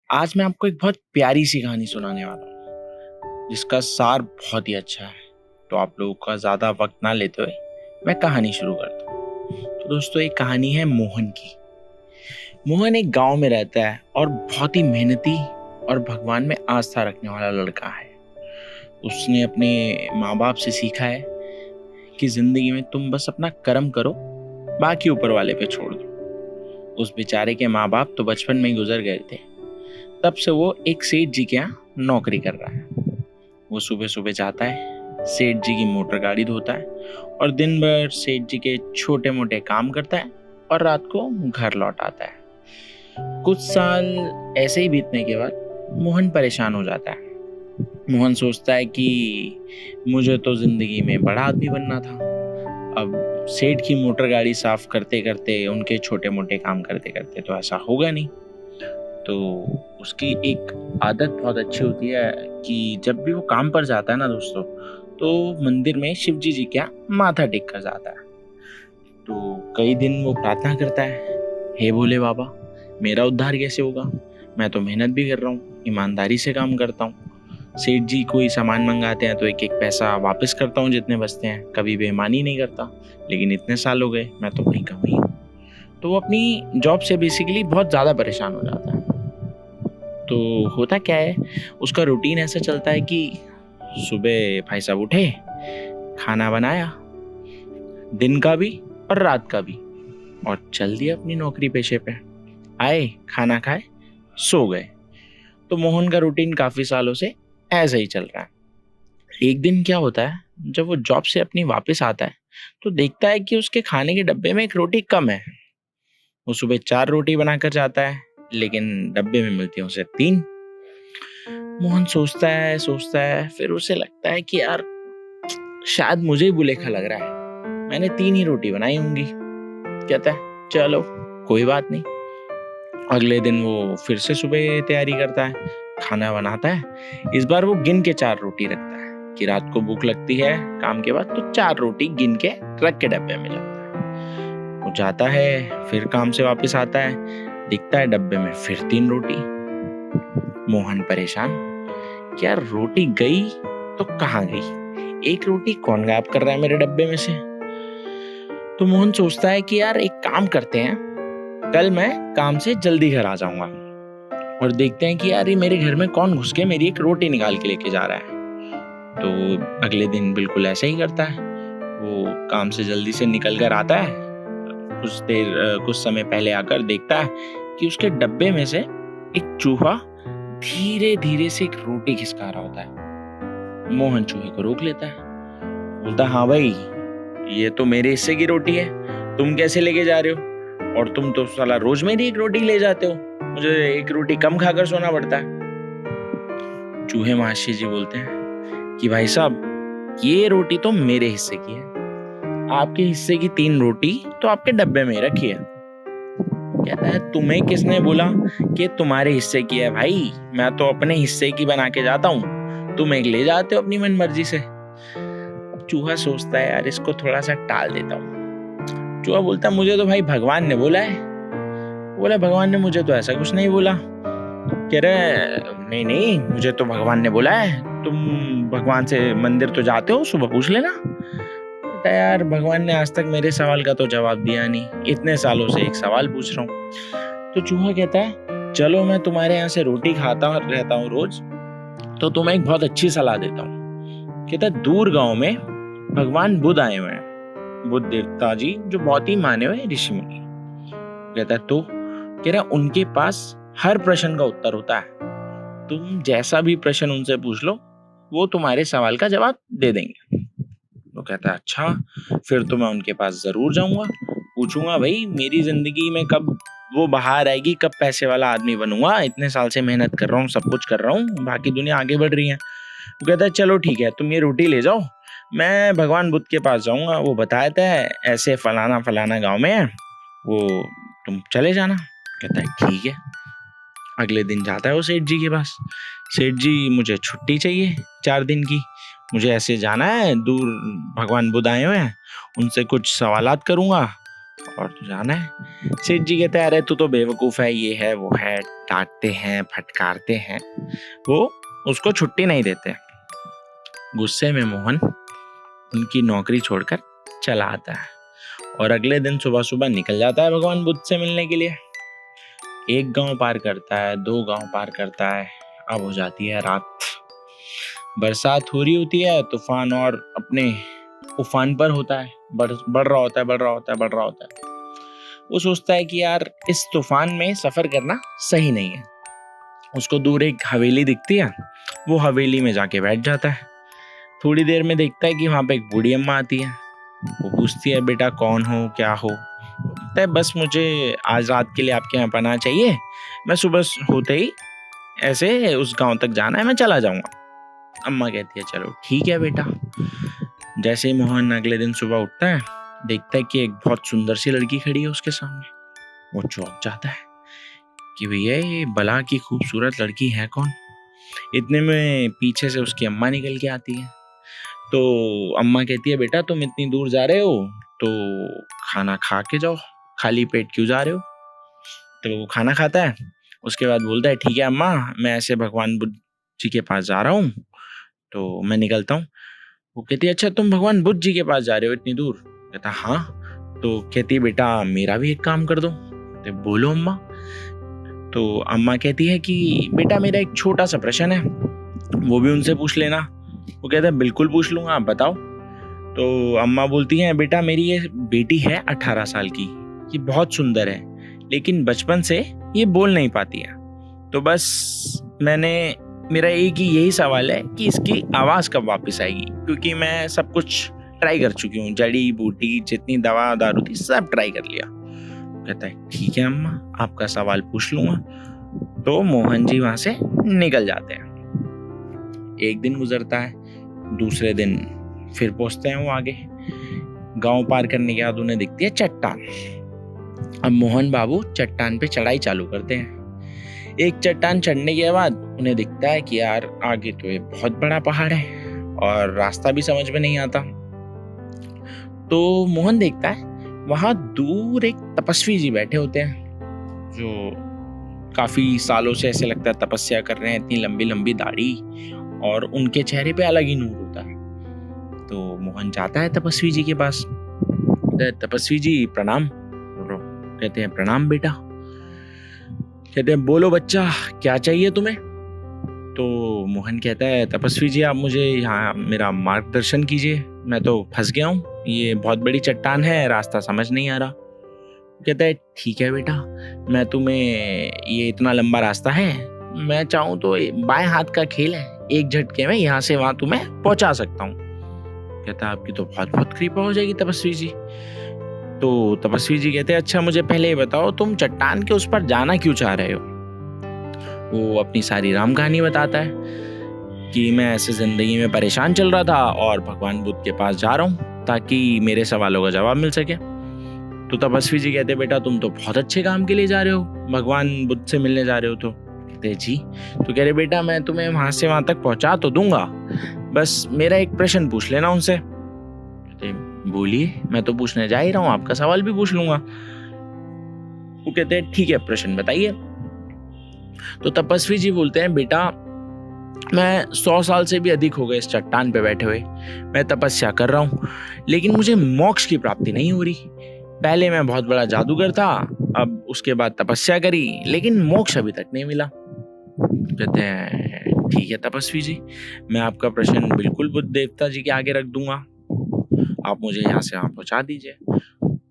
आज मैं आपको एक बहुत प्यारी सी कहानी सुनाने वाला हूँ जिसका सार बहुत ही अच्छा है। तो आप लोगों का ज़्यादा वक्त ना लेते हुए मैं कहानी शुरू करता हूँ। तो दोस्तों, एक कहानी है मोहन की। मोहन एक गांव में रहता है और बहुत ही मेहनती और भगवान में आस्था रखने वाला लड़का है। उसने अपने माँ बाप से सीखा है कि जिंदगी में तुम बस अपना कर्म करो, बाकी ऊपर वाले पे छोड़ दो। उस बेचारे के माँ बाप तो बचपन में ही गुजर गए थे। तब से वो एक सेठ जी के यहाँ नौकरी कर रहा है। वो सुबह सुबह जाता है, सेठ जी की मोटर गाड़ी धोता है और दिन भर सेठ जी के छोटे मोटे काम करता है और रात को घर लौट आता है। कुछ साल ऐसे ही बीतने के बाद मोहन परेशान हो जाता है। मोहन सोचता है कि मुझे तो जिंदगी में बड़ा आदमी बनना था। अब सेठ की मोटर गाड़ी साफ करते करते, उनके छोटे मोटे काम करते करते तो ऐसा होगा नहीं। तो उसकी एक आदत बहुत अच्छी होती है कि जब भी वो काम पर जाता है ना दोस्तों, तो मंदिर में शिव जी के यहाँ माथा टेक कर जाता है। तो कई दिन वो प्रार्थना करता है, हे भोले बाबा, मेरा उद्धार कैसे होगा? मैं तो मेहनत भी कर रहा हूँ, ईमानदारी से काम करता हूँ। सेठ जी कोई सामान मंगाते हैं तो एक एक पैसा वापस करता हूँ जितने बचते हैं, कभी बेईमानी नहीं करता। लेकिन इतने साल हो गए, मैं तो वहीं का वहीं हूँ। तो वो अपनी जॉब से बेसिकली बहुत ज़्यादा परेशान हो जाता है। तो होता क्या है, उसका रूटीन ऐसा चलता है कि सुबह भाई साहब उठे, खाना बनाया, दिन का भी और रात का भी, और चल दिया अपनी नौकरी पेशे पे। आए, खाना खाए, सो गए। तो मोहन का रूटीन काफी सालों से ऐसा ही चल रहा है। एक दिन क्या होता है, जब वो जॉब से अपनी वापस आता है तो देखता है कि उसके खाने के डब्बे में एक रोटी कम है। वो सुबह 4 रोटी बनाकर जाता है, लेकिन डब्बे में मिलती है उसे 3। मोहन सोचता है, फिर उसे लगता है कि यार शायद मुझे ही बुलेखा लग रहा है, मैंने 3 ही रोटी बनाई होंगी। कहता है चलो कोई बात नहीं। अगले दिन वो फिर से सुबह तैयारी करता है, खाना बनाता है। इस बार वो गिन के 4 रोटी रखता है कि रात को भूख लगती है काम के बाद, तो 4 रोटी गिन के रख के डब्बे में जाता है। वो जाता है, फिर काम से वापस आता है, दिखता है डब्बे में फिर 3 रोटी। मोहन परेशान कि यार रोटी गई तो कहाँ गई, एक रोटी कौन गायब कर रहा है मेरे डब्बे में से। तो मोहन सोचता है कि यार एक काम करते हैं, कल मैं काम से जल्दी घर आ जाऊंगा और देखते हैं कि यार ये मेरे घर में कौन घुस के मेरी एक रोटी निकाल के लेके जा रहा है। तो अगले दिन बिल्कुल ऐसा ही करता है। वो काम से जल्दी से निकल कर आता है, कुछ समय पहले आकर देखता है कि उसके डब्बे में से एक चूहा धीरे धीरे से एक रोटी खिसका रहा होता है। मोहन चूहे को रोक लेता है, बोलता हाँ भाई, ये तो मेरे हिस्से की रोटी है, तुम कैसे लेके जा रहे हो? और तुम तो साला रोज मेरी एक रोटी ले जाते हो, मुझे एक रोटी कम खाकर सोना पड़ता है। चूहे महाशय जी बोलते हैं कि भाई साहब, ये रोटी तो मेरे हिस्से की है, आपके हिस्से की 3 रोटी तो आपके डब्बे में रखी है। कहता है तुम्हें किसने बोला कि तुम्हारे हिस्से की है? भाई मैं तो अपने हिस्से की बना के जाता हूँ, तुम एक ले जाते हो अपनी मन मर्जी से। अब चूहा सोचता है यार इसको थोड़ा सा टाल देता हूँ। चूहा बोलता है मुझे तो भाई भगवान ने बोला है। बोला भगवान ने मुझे तो ऐसा कुछ नहीं बोला। कह रहे नहीं नहीं, मुझे तो भगवान ने बोला है, तुम भगवान से मंदिर तो जाते हो, सुबह पूछ लेना। कहता है यार भगवान ने आज तक मेरे सवाल का तो जवाब दिया नहीं, इतने सालों से एक सवाल पूछ रहा हूँ। तो चूहा कहता है चलो मैं तुम्हारे यहाँ से रोटी खाता रहता हूँ रोज, तो तुम्हें एक बहुत अच्छी सलाह देता हूँ। कहता है दूर गांव में भगवान बुद्ध आए हुए हैं, बुद्ध देवता जी जो बहुत ही माने हुए ऋषि मुनि। कहता है तो? कह रहा उनके पास हर प्रश्न का उत्तर होता है, तुम जैसा भी प्रश्न उनसे पूछ लो वो तुम्हारे सवाल का जवाब दे देंगे। वो कहता है अच्छा, फिर तो मैं उनके पास जरूर जाऊंगा, पूछूंगा भाई मेरी जिंदगी में कब वो बाहर आएगी, कब पैसे वाला आदमी बनूंगा, इतने साल से मेहनत कर रहा हूँ, सब कुछ कर रहा हूँ, बाकी दुनिया आगे बढ़ रही है। वो कहता है चलो ठीक है, तुम ये रोटी ले जाओ, मैं भगवान बुद्ध के पास जाऊंगा, वो बताता है ऐसे फलाना फलाना गाँव में है, वो तुम चले जाना। कहता है ठीक है। अगले दिन जाता है वो सेठ जी के पास। सेठ जी मुझे छुट्टी चाहिए 4 दिन की, मुझे ऐसे जाना है दूर, भगवान बुद्ध आए हुए हैं, उनसे कुछ सवालात करूंगा और तो जाना है। सेठ जी कहते हैं अरे तू तो बेवकूफ़ है, ये है वो है, डांटते हैं, फटकारते हैं, वो उसको छुट्टी नहीं देते। गुस्से में मोहन उनकी नौकरी छोड़कर चला आता है और अगले दिन सुबह सुबह निकल जाता है भगवान बुद्ध से मिलने के लिए। एक गांव पार करता है, 2 गांव पार करता है, अब हो जाती है रात। बरसात हो रही होती है, तूफान और अपने उफान पर होता है, बढ़ रहा होता है। वो सोचता है कि यार इस तूफान में सफर करना सही नहीं है। उसको दूर एक हवेली दिखती है, वो हवेली में जाके बैठ जाता है। थोड़ी देर में देखता है कि वहां पे एक बूढ़ी अम्मा आती है। वो पूछती है, बेटा कौन हो, क्या हो? कहता है, बस मुझे आज रात के लिए आपके यहाँ पनाह चाहिए, मैं सुबह होते ही ऐसे उस गांव तक जाना है, मैं चला जाऊंगा। अम्मा कहती है, चलो ठीक है बेटा। जैसे ही मोहन अगले दिन सुबह उठता है, देखता है कि एक बहुत सुंदर सी लड़की खड़ी है उसके सामने। वो चौंक जाता है कि भैया ये बला की खूबसूरत लड़की है कौन? इतने में पीछे से उसकी अम्मा निकल के आती है। तो अम्मा कहती है, बेटा तुम इतनी दूर जा रहे हो तो खाना खा के जाओ, खाली पेट क्यों जा रहे हो? तो वो खाना खाता है, उसके बाद बोलता है, ठीक है अम्मा, मैं ऐसे भगवान बुद्ध जी के पास जा रहा हूँ, तो मैं निकलता हूँ। वो कहती है, अच्छा तुम भगवान बुद्ध जी के पास जा रहे हो इतनी दूर? कहता हाँ। तो कहती है, बेटा मेरा भी एक काम कर दो। तो बोलो अम्मा। तो अम्मा कहती है कि बेटा मेरा एक छोटा सा प्रश्न है, वो भी उनसे पूछ लेना। वो कहता है, बिल्कुल पूछ लूंगा, आप बताओ। तो अम्मा बोलती हैं, बेटा मेरी ये बेटी है 18 साल की, ये बहुत सुंदर है, लेकिन बचपन से ये बोल नहीं पाती है। तो बस मेरा एक ही यही सवाल है कि इसकी आवाज़ कब वापस आएगी, क्योंकि मैं सब कुछ ट्राई कर चुकी हूँ, जड़ी बूटी जितनी दवा दारू थी सब ट्राई कर लिया। कहता है, ठीक है अम्मा, आपका सवाल पूछ लूंगा। तो मोहन जी वहां से निकल जाते हैं। एक दिन गुजरता है, दूसरे दिन फिर पहुंचते हैं वो आगे। गांव पार करने के बाद उन्हें दिखती है चट्टान। अब मोहन बाबू चट्टान पे चढ़ाई चालू करते हैं। एक चट्टान चढ़ने के बाद उन्हें दिखता है कि यार आगे तो ये बहुत बड़ा पहाड़ है और रास्ता भी समझ में नहीं आता। तो मोहन देखता है वहां दूर एक तपस्वी जी बैठे होते हैं, जो काफी सालों से ऐसे लगता है तपस्या कर रहे हैं, इतनी लंबी लंबी दाढ़ी और उनके चेहरे पे अलग ही नूर होता है। तो मोहन जाता है तपस्वी जी के पास। तपस्वी जी प्रणाम। कहते हैं, प्रणाम बेटा। कहते हैं, बोलो बच्चा क्या चाहिए तुम्हें? तो मोहन कहता है, तपस्वी जी आप मुझे यहाँ मेरा मार्गदर्शन कीजिए, मैं तो फंस गया हूँ, ये बहुत बड़ी चट्टान है, रास्ता समझ नहीं आ रहा। कहता है, ठीक है बेटा, मैं तुम्हें, ये इतना लंबा रास्ता है, मैं चाहूँ तो बाएं हाथ का खेल है, एक झटके में यहाँ से वहां तुम्हें पहुंचा सकता हूँ। कहता है, आपकी तो बहुत बहुत कृपा हो जाएगी तपस्वी जी। तो तपस्वी जी कहते हैं, अच्छा मुझे पहले ये बताओ तुम चट्टान के उस पर जाना क्यों चाह रहे हो? वो अपनी सारी राम कहानी बताता है कि मैं ऐसे जिंदगी में परेशान चल रहा था और भगवान बुद्ध के पास जा रहा हूँ ताकि मेरे सवालों का जवाब मिल सके। तो तपस्वी जी कहते, बेटा तुम तो बहुत अच्छे काम के लिए जा रहे हो, भगवान बुद्ध से मिलने जा रहे हो। तो कहते जी। तो कह रहे, बेटा मैं तुम्हें वहां से वहां तक पहुंचा तो दूंगा, बस मेरा एक प्रश्न पूछ लेना उनसे। कहते, बोलिए, मैं तो पूछने जा ही रहा हूँ, आपका सवाल भी पूछ लूंगा। वो कहते हैं, ठीक है प्रश्न बताइए। तो तपस्वी जी बोलते हैं, बेटा मैं 100 साल से भी अधिक हो गए इस चट्टान पे बैठे हुए, मैं तपस्या कर रहा हूँ, लेकिन मुझे मोक्ष की प्राप्ति नहीं हो रही। पहले मैं बहुत बड़ा जादूगर था, अब उसके बाद तपस्या करी, लेकिन मोक्ष अभी तक नहीं मिला। कहते हैं, ठीक है तपस्वी जी, मैं आपका प्रश्न बिल्कुल बुद्ध देवता जी के आगे रख दूंगा, आप मुझे यहाँ से वहां पहुंचा दीजिए।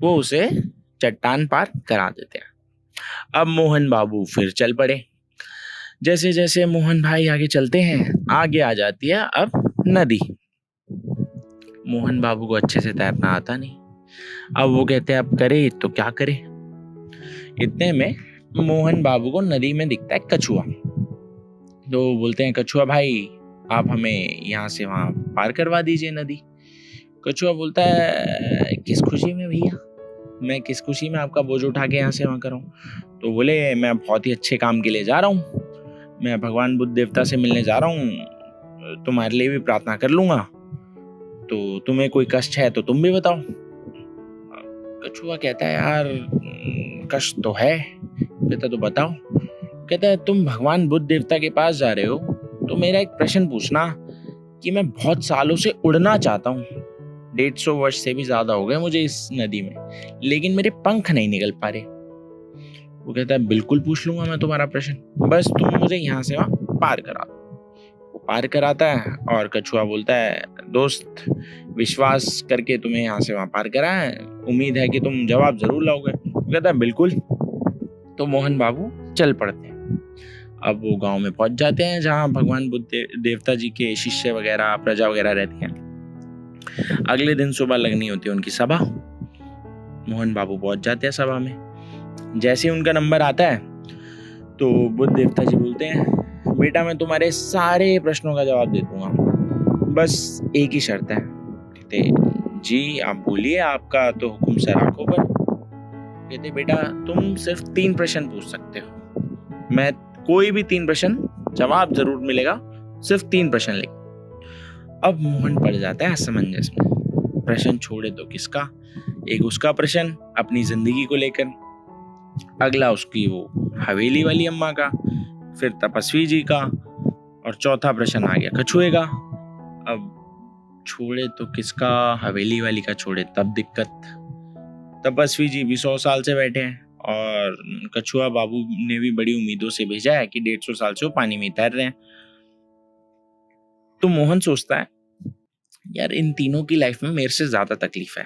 वो उसे चट्टान पार करा देते हैं। अब मोहन बाबू फिर चल पड़े। जैसे जैसे मोहन भाई आगे चलते हैं, आगे आ जाती है अब नदी। मोहन बाबू को अच्छे से तैरना आता नहीं। अब वो कहते हैं, अब करे तो क्या करे। इतने में मोहन बाबू को नदी में दिखता है कछुआ। तो बोलते हैं, कछुआ भाई आप हमें यहाँ से वहां पार करवा दीजिए नदी। कछुआ बोलता है, किस खुशी में भैया, मैं किस खुशी में आपका बोझ उठा के यहाँ से वहां करूँ? तो बोले, मैं बहुत ही अच्छे काम के लिए जा रहा हूँ, मैं भगवान बुद्ध देवता से मिलने जा रहा हूँ, तुम्हारे लिए भी प्रार्थना कर लूंगा, तो तुम्हें कोई कष्ट है तो तुम भी बताओ। कछुआ कहता है, यार कष्ट तो है। कहता, तो बताओ। कहता है तुम भगवान बुद्ध देवता के पास जा रहे हो तो मेरा एक प्रश्न पूछना कि मैं बहुत सालों से उड़ना चाहता हूँ। 150 वर्ष से भी ज्यादा हो गए मुझे इस नदी में, लेकिन मेरे पंख नहीं निकल पा रहे। वो कहता है बिल्कुल पूछ लूंगा मैं तुम्हारा प्रश्न, बस तुम मुझे यहाँ से वहां पार करा दो। वो पार कराता है और कछुआ बोलता है दोस्त, विश्वास करके तुम्हें यहाँ से वहां पार करा है, उम्मीद है कि तुम जवाब जरूर लाओगे। वो कहता है बिल्कुल। तो मोहन बाबू चल पड़ते हैं। अब वो गांव में पहुंच जाते हैं जहां भगवान बुद्ध देवता जी के शिष्य वगैरह प्रजा वगैरह रहती हैं। अगले दिन सुबह लगनी होती है उनकी सभा। मोहन बाबू पहुंच जाते हैं सभा में। जैसे ही उनका नंबर आता है तो बुद्ध देवता जी बोलते हैं बेटा मैं तुम्हारे सारे प्रश्नों का जवाब दे दूंगा, बस एक ही शर्त है। कहते जी आप बोलिए, आपका तो हुक्म सर आंखों पर। कहते बेटा तुम सिर्फ 3 प्रश्न पूछ सकते हो, मैं कोई भी 3 प्रश्न जवाब जरूर मिलेगा, सिर्फ 3 प्रश्न लेंगे। अब मोहन पड़ जाता है असमंजस में। प्रश्न छोड़े तो किसका, एक उसका प्रश्न अपनी जिंदगी को लेकर, अगला उसकी वो हवेली वाली अम्मा का, फिर तपस्वी जी का, और चौथा प्रश्न आ गया कछुए का। अब छोड़े तो किसका, हवेली वाली का छोड़े तब दिक्कत। तपस्वी जी भी 100 साल से बैठे हैं और कछुआ बाबू ने भी बड़ी उम्मीदों से भेजा है कि 150 साल से वो पानी में तैर रहे हैं। तो मोहन सोचता है यार इन तीनों की लाइफ में मेरे से ज्यादा तकलीफ है,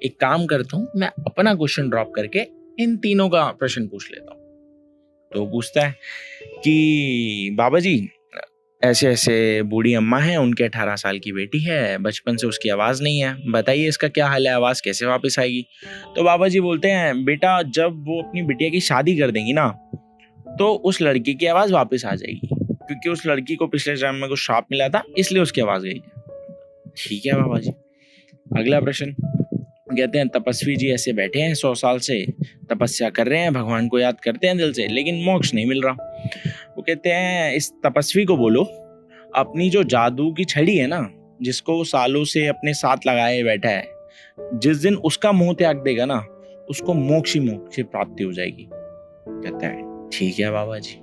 एक काम करता हूं मैं अपना क्वेश्चन ड्रॉप करके इन तीनों का प्रश्न पूछ लेता हूं। तो पूछता है कि बाबा जी ऐसे ऐसे बूढ़ी अम्मा है, उनके 18 साल की बेटी है, बचपन से उसकी आवाज नहीं है, बताइए इसका क्या हाल है, आवाज कैसे वापस आएगी। तो बाबा जी बोलते हैं बेटा जब वो अपनी बिटिया की शादी कर देंगी ना तो उस लड़की की आवाज वापस आ जाएगी, क्योंकि उस लड़की को पिछले जन्म में कुछ श्राप मिला था इसलिए उसकी आवाज गई। ठीक है बाबा जी। अगला प्रश्न। कहते हैं तपस्वी जी ऐसे बैठे हैं 100 साल से, तपस्या कर रहे हैं, भगवान को याद करते हैं दिल से, लेकिन मोक्ष नहीं मिल रहा। वो कहते हैं इस तपस्वी को बोलो अपनी जो जादू की छड़ी है ना, जिसको वो सालों से अपने साथ लगाए बैठा है, जिस दिन उसका मुंह त्याग देगा ना उसको मोक्ष ही मोक्ष की प्राप्ति हो जाएगी। कहता है ठीक है बाबा जी।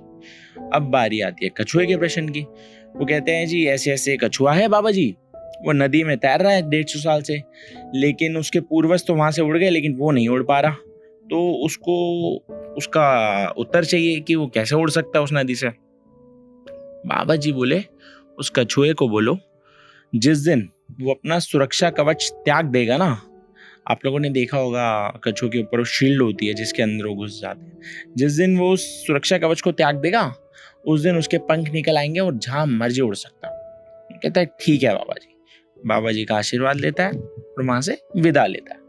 अब बारी आती है कछुए के प्रश्न की। वो कहते हैं जी ऐसे ऐसे कछुआ है बाबा जी, वो नदी में तैर रहा है 150 साल से, लेकिन उसके पूर्वज तो वहां से उड़ गए लेकिन वो नहीं उड़ पा रहा, तो उसको उसका उत्तर चाहिए कि वो कैसे उड़ सकता है उस नदी से। बाबा जी बोले उस कछुए को बोलो जिस दिन वो अपना सुरक्षा कवच त्याग देगा ना, आप लोगों ने देखा होगा कछुए के ऊपर शील्ड होती है जिसके अंदर वो घुस जाते हैं, जिस दिन वो सुरक्षा कवच को त्याग देगा उस दिन उसके पंख निकल आएंगे और जहां मर्जी उड़ सकता है। कहता है ठीक है बाबा जी। बाबा जी का आशीर्वाद लेता है और वहां से विदा लेता है।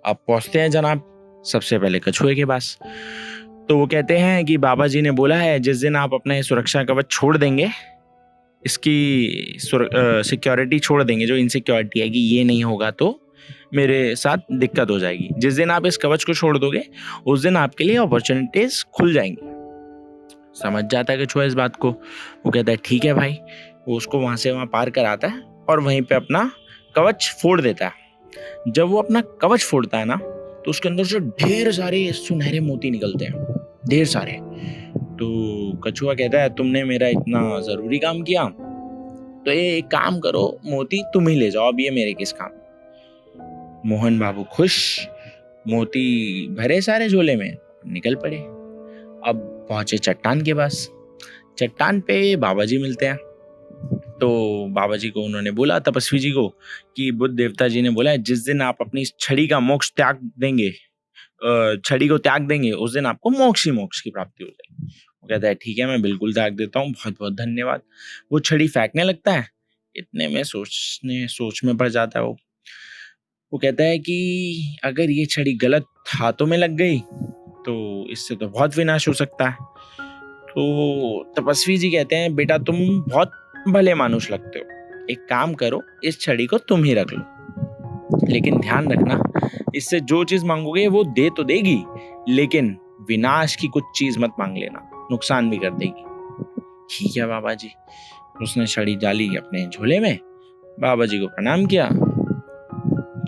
अब पहुंचते हैं जनाब सबसे पहले कछुए के पास। तो वो कहते हैं कि बाबा जी ने बोला है जिस दिन आप अपना सुरक्षा कवच छोड़ देंगे, इसकी सिक्योरिटी छोड़ देंगे, जो इनसिक्योरिटी है कि ये नहीं होगा तो मेरे साथ दिक्कत हो जाएगी, जिस दिन आप इस कवच को छोड़ दोगे उस दिन आपके लिए अपॉर्चुनिटीज खुल जाएंगी। समझ जाता है कछुआ इस बात को। वो कहता है ठीक है भाई। वो उसको वहां से वहां पार कराता है और वहीं पे अपना कवच फोड़ देता है। जब वो अपना कवच फोड़ता है ना तो उसके अंदर से ढेर सारे सुनहरे मोती निकलते हैं, ढेर सारे। तो कछुआ कहता है तुमने मेरा इतना जरूरी काम किया तो ये एक काम करो, मोती तुम ही ले जाओ, अब ये मेरे किस काम। मोहन बाबू खुश, मोती भरे सारे झोले में, निकल पड़े। अब पहुंचे चट्टान के पास। चट्टान पे बाबा जी मिलते हैं। तो बाबा जी को उन्होंने बोला तपस्वी जी को कि बुद्ध देवता जी ने बोला है जिस दिन आप अपनी छड़ी का मोक्ष त्याग देंगे, छड़ी को त्याग देंगे, उस दिन आपको मोक्ष ही मोक्ष की प्राप्ति हो जाएगी। वो कहता है ठीक है मैं बिल्कुल त्याग देता हूँ, बहुत बहुत धन्यवाद। वो छड़ी फेंकने लगता है, इतने में सोच में पड़ जाता है। वो कहता है कि अगर ये छड़ी गलत हाथों में लग गई तो इससे तो बहुत विनाश हो सकता है। तो तपस्वी जी कहते हैं बेटा तुम बहुत भले मानुष लगते हो, एक काम करो इस छड़ी को तुम ही रख लो, लेकिन ध्यान रखना इससे जो चीज मांगोगे वो दे तो देगी, लेकिन विनाश की कुछ चीज मत मांग लेना, नुकसान भी कर देगी। ठीक है बाबा जी। उसने छड़ी डाली अपने झोले में, बाबा जी को प्रणाम किया,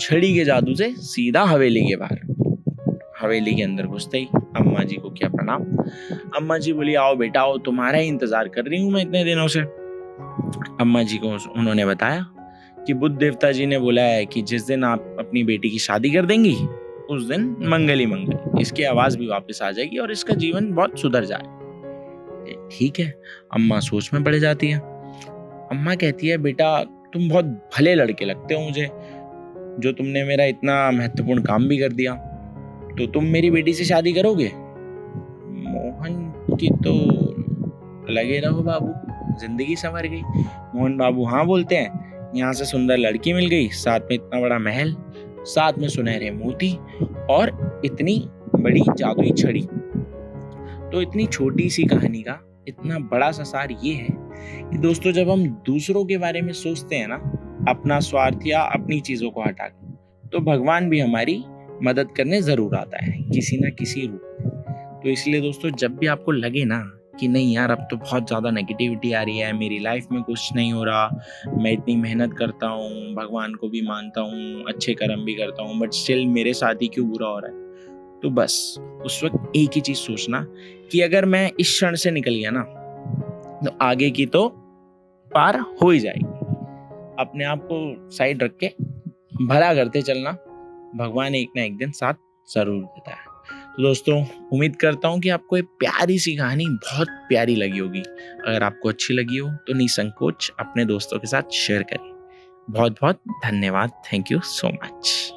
छड़ी के जादू से सीधा हवेली के बाहर, हवेली के अंदर घुसते ही अम्मा जी को किया प्रणाम। अम्मा जी बोली आओ बेटा आओ, तुम्हारा ही इंतजार कर रही हूँ मैं इतने दिनों से। अम्मा जी को उन्होंने बताया कि बुद्ध देवता जी ने बोला है कि जिस दिन आप अपनी बेटी की शादी कर देंगी उस दिन मंगल ही मंगल, इसकी आवाज भी वापस आ जाएगी और इसका जीवन बहुत सुधर जाए। ठीक है, अम्मा सोच में पड़ जाती है। अम्मा कहती है बेटा तुम बहुत भले लड़के लगते हो मुझे, जो तुमने मेरा इतना महत्वपूर्ण काम भी कर दिया, तो तुम मेरी बेटी से शादी करोगे? मोहन की तो लगे रहो बाबू, जिंदगी संवर गई। मोहन बाबू हाँ बोलते हैं, यहाँ से सुंदर लड़की मिल गई, साथ में इतना बड़ा महल, साथ में सुनहरे मोती और इतनी बड़ी जादुई छड़ी। तो इतनी छोटी सी कहानी का इतना बड़ा सा सार ये है कि दोस्तों जब हम दूसरों के बारे में सोचते हैं ना, अपना स्वार्थ या अपनी चीजों को हटा के, तो भगवान भी हमारी मदद करने जरूर आता है किसी ना किसी रूप में। तो इसलिए दोस्तों जब भी आपको लगे ना कि नहीं यार अब तो बहुत ज़्यादा नेगेटिविटी आ रही है, मेरी लाइफ में कुछ नहीं हो रहा, मैं इतनी मेहनत करता हूँ, भगवान को भी मानता हूँ, अच्छे कर्म भी करता हूँ, बट स्टिल मेरे साथ ही क्यों बुरा हो रहा है, तो बस उस वक्त एक ही चीज़ सोचना कि अगर मैं इस क्षण से निकल गया ना तो आगे की तो पार हो ही जाएगी। अपने आप को साइड रख के भला करते चलना, भगवान एक ना एक दिन साथ जरूर देता है। तो दोस्तों उम्मीद करता हूँ कि आपको ये प्यारी सी कहानी बहुत प्यारी लगी होगी। अगर आपको अच्छी लगी हो तो निसंकोच अपने दोस्तों के साथ शेयर करें। बहुत बहुत धन्यवाद। Thank you so much.